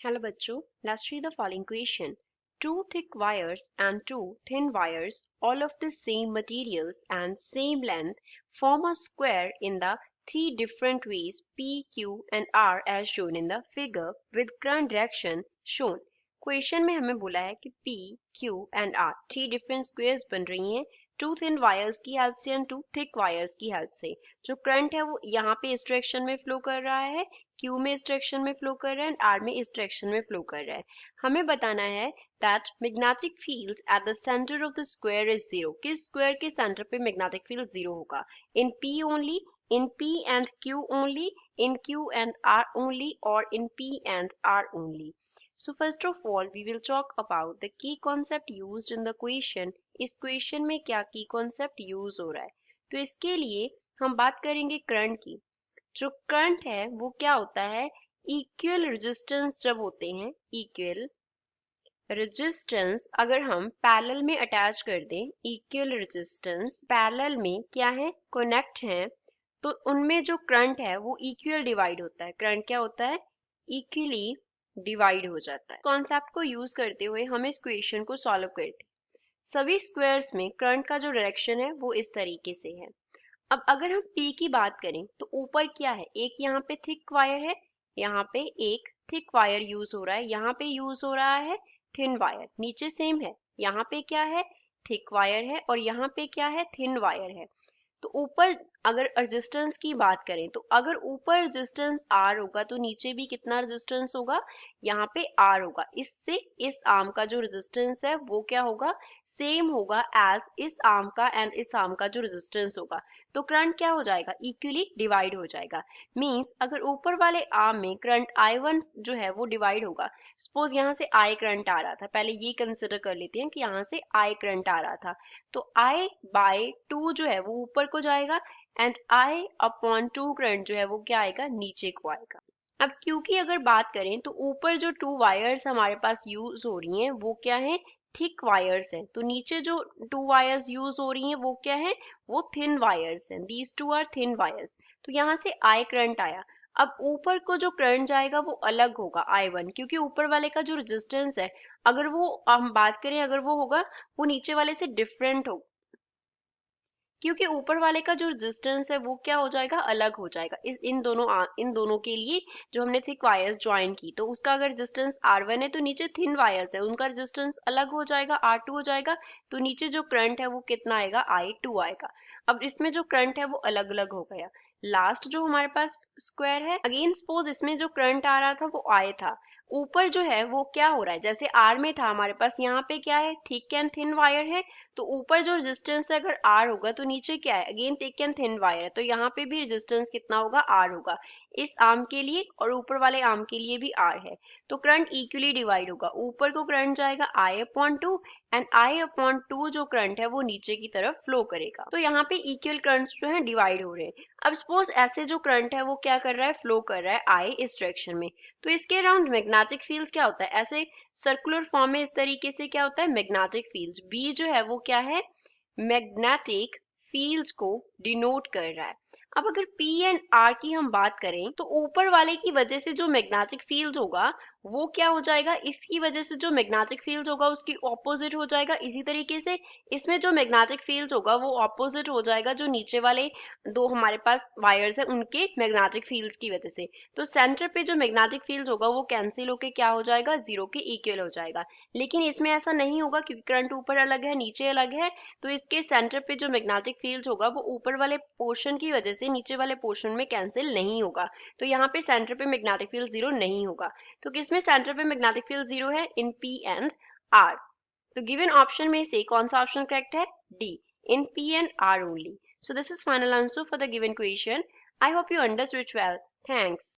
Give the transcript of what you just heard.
Hello bachcho, let's read the following question. Two thick wires and two thin wires, all of the same materials and same length, form a square in the three different ways P, Q and R as shown in the figure with current direction shown. Question में हमें बोला है कि P, Q and R three different squares बन रही हैं to thin wires की help से एंड टू थिक वायर्स की हेल्प से। जो करंट है वो यहाँ पे इस डायरेक्शन में फ्लो कर रहा है, क्यू में इस डायरेक्शन में फ्लो कर रहा है एंड आर में इस डायरेक्शन में फ्लो कर रहा है। हमें बताना है that magnetic field at the centre of the square is zero. किस स्क्वायर के सेंटर पे मैग्नेटिक फील्ड जीरो होगा? In P only, in P and Q only, in Q and R only, or in P and R only. So first of all, we will talk about the key concept used in the question. इस question में क्या key concept use हो रहा है? तो इसके लिए हम बात करेंगे करंट की। जो करंट है वो क्या होता है? इक्वल रेजिस्टेंस जब होते हैं, इक्वल रेजिस्टेंस अगर हम पैरेलल में अटैच कर दें, इक्वल रेजिस्टेंस पैरेलल में क्या है? कनेक्ट है, तो उनमें जो करंट है वो इक्वल डिवाइड होता है। करंट क्या होता है? इक्वली डिवाइड हो जाता है। कॉन्सेप्ट को यूज करते हुए हम इस क्वेश्चन को सॉल्व करते हैं। सभी स्क्वायर्स में करंट का जो डायरेक्शन है वो इस तरीके से है। अब अगर हम P की बात करें तो ऊपर क्या है? एक यहाँ पे थिक वायर है, यहाँ पे एक थिक वायर यूज हो रहा है, यहाँ पे यूज हो रहा है थिन वायर। नीचे सेम है, यहाँ पे क्या है? थिक वायर है और यहाँ पे क्या है? थिन वायर है। तो ऊपर अगर रेजिस्टेंस की बात करें तो अगर ऊपर रेजिस्टेंस R होगा तो नीचे भी कितना रेजिस्टेंस होगा? यहाँ पे R होगा। इससे इस आर्म का जो रेजिस्टेंस है वो क्या होगा? सेम होगा एज इस आर्म का एंड इस आर्म का जो रेजिस्टेंस होगा। तो करंट क्या हो जाएगा? इक्वली डिवाइड हो जाएगा। मींस अगर ऊपर वाले आर्म में करंट I1 जो है वो डिवाइड होगा। सपोज यहाँ से I करंट आ रहा था, पहले ये कंसिडर कर लेते हैं कि यहाँ से I करंट आ रहा था, तो I बाय 2 जो है वो ऊपर को जाएगा एंड I अपॉन 2 करंट जो है वो क्या आएगा? नीचे को आएगा। अब क्योंकि अगर बात करें तो ऊपर जो टू वायर्स हमारे पास यूज हो रही हैं वो क्या है? थिक वायर्स हैं। तो नीचे जो टू वायर्स यूज हो रही हैं वो क्या है? वो थिन वायर्स हैं। These two are thin wires. तो यहाँ से I करंट आया। अब ऊपर को जो करंट जाएगा वो अलग होगा I1, क्योंकि ऊपर वाले का जो रेजिस्टेंस है अगर वो हम बात करें अगर वो होगा वो नीचे वाले से डिफरेंट होगा, क्योंकि ऊपर वाले का जो रेजिस्टेंस है वो क्या हो जाएगा? अलग हो जाएगा। इन दोनों के लिए जो हमने थिक वायर्स ज्वाइन की तो उसका अगर रेजिस्टेंस R1 है तो नीचे थिन वायर्स है, उनका रेजिस्टेंस अलग हो जाएगा, R2 हो जाएगा। तो नीचे जो करंट है वो कितना आएगा? I2 आएगा। अब इसमें जो करंट है वो अलग अलग हो गया। लास्ट जो हमारे पास स्क्वायर है, अगेन सपोज इसमें जो करंट आ रहा था वो I था। ऊपर जो है वो क्या हो रहा है? जैसे R में था हमारे पास, यहाँ पे क्या है? थिक एंड थिन वायर है। तो ऊपर जो रेजिस्टेंस है अगर R होगा तो नीचे क्या है? Again thick and thin wire है, तो यहाँ पे भी रेजिस्टेंस कितना होगा? R होगा। इस आर्म के लिए और ऊपर वाले आर्म के लिए भी R है। तो करंट इक्वली डिवाइड होगा। ऊपर को करंट जाएगा I upon 2 and I upon 2 जो करंट है वो नीचे की तरफ फ्लो करेगा। तो यहाँ पे इक्वल करंट्स जो है डिवाइड हो रहे हैं। अब सपोज ऐसे जो करंट है वो क्या कर रहा है? फ्लो कर रहा है I इस डायरेक्शन में। तो इसके अराउंड मैग्नेटिक फील्ड क्या होता है? ऐसे सर्कुलर फॉर्म में इस तरीके से क्या होता है? Magnetic field. B जो है वो क्या है? मैग्नेटिक फील्ड्स को डिनोट कर रहा है। अब अगर P एंड R की हम बात करें तो ऊपर वाले की वजह से जो मैग्नेटिक फील्ड होगा वो क्या हो जाएगा? इसकी वजह से जो मैग्नेटिक फील्ड होगा उसकी ऑपोजिट हो जाएगा। इसी तरीके से इसमें जो मैग्नेटिक फील्ड होगा वो ऑपोजिट हो जाएगा जो नीचे वाले दो हमारे पास वायर्स है उनके मैग्नेटिक फील्ड्स की वजह से। तो सेंटर पे जो मैग्नेटिक फील्ड होगा वो कैंसिल होके क्या हो जाएगा? जीरो के इक्वल हो जाएगा। लेकिन इसमें ऐसा नहीं होगा क्योंकि करंट ऊपर अलग है नीचे अलग है, तो इसके सेंटर पे जो मैग्नेटिक फील्ड होगा वो ऊपर वाले पोर्शन की वजह से नीचे वाले पोर्शन में कैंसिल नहीं होगा। तो यहाँ पे सेंटर पे मैग्नेटिक फील्ड जीरो नहीं होगा। तो किसमें सेंटर पे मैग्नेटिक फील्ड जीरो है? इन P एंड R। तो गिवन ऑप्शन में से कौन सा ऑप्शन करेक्ट है? D, in P and R only. So this is final answer for the given question. I hope you understood it well. Thanks.